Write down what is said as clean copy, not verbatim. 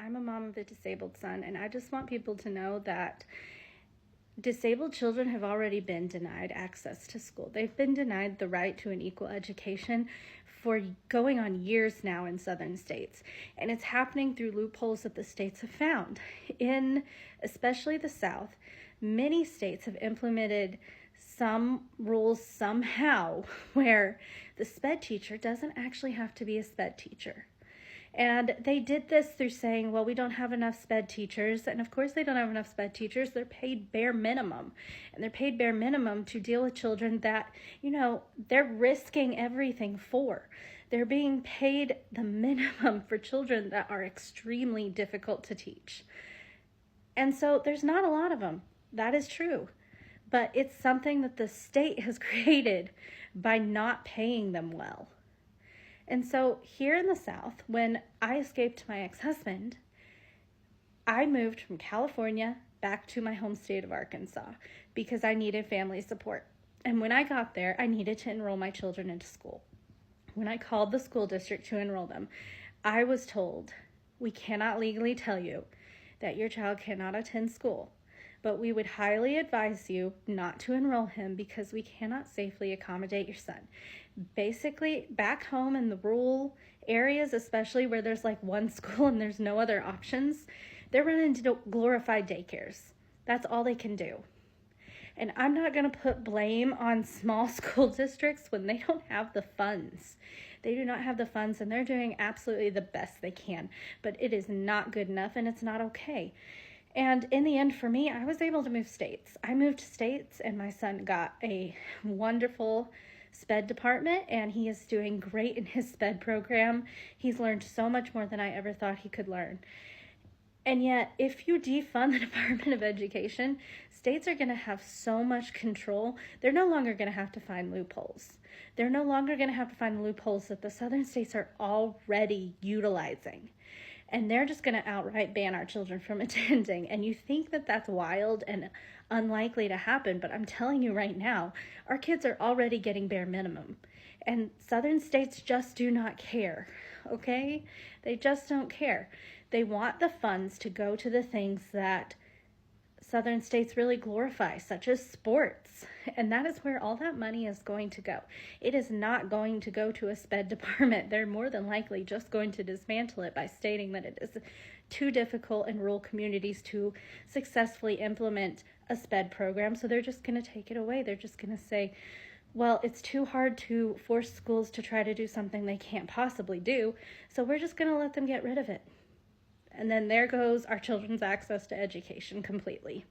I'm a mom of a disabled son, and I just want people to know that disabled children have already been denied access to school. They've been denied the right to an equal education for going on years now in southern states. And it's happening through loopholes that the states have found. In especially the South, many states have implemented some rules somehow where the SPED teacher doesn't actually have to be a SPED teacher. And they did this through saying, well, we don't have enough SPED teachers. And of course they don't have enough SPED teachers. They're paid bare minimum. And they're paid bare minimum to deal with children that, they're risking everything for. They're being paid the minimum for children that are extremely difficult to teach. And so there's not a lot of them. That is true. But it's something that the state has created by not paying them well. And so here in the South, when I escaped my ex-husband, I moved from California back to my home state of Arkansas because I needed family support. And when I got there, I needed to enroll my children into school. When I called the school district to enroll them, I was told, we cannot legally tell you that your child cannot attend school, but we would highly advise you not to enroll him because we cannot safely accommodate your son. Basically, back home in the rural areas, especially where there's like one school and there's no other options, they're running to glorified daycares. That's all they can do. And I'm not going to put blame on small school districts when they don't have the funds. They do not have the funds, and they're doing absolutely the best they can. But it is not good enough, and it's not okay. And in the end, for me, I was able to move states. I moved states, and my son got a wonderful SPED department, and he is doing great in his SPED program. He's learned so much more than I ever thought he could learn. And yet, if you defund the Department of Education, states are going to have so much control. They're no longer going to have to find loopholes. They're no longer going to have to find loopholes that the southern states are already utilizing. And they're just going to outright ban our children from attending. And you think that that's wild and unlikely to happen, but I'm telling you right now, our kids are already getting bare minimum. And southern states just do not care, okay? They just don't care. They want the funds to go to the things that southern states really glorify, such as sports. And that is where all that money is going to go. It is not going to go to a SPED department. They're more than likely just going to dismantle it by stating that it is too difficult in rural communities to successfully implement a SPED program. So they're just going to take it away. They're just going to say, well, it's too hard to force schools to try to do something they can't possibly do. So we're just going to let them get rid of it. And then there goes our children's access to education completely.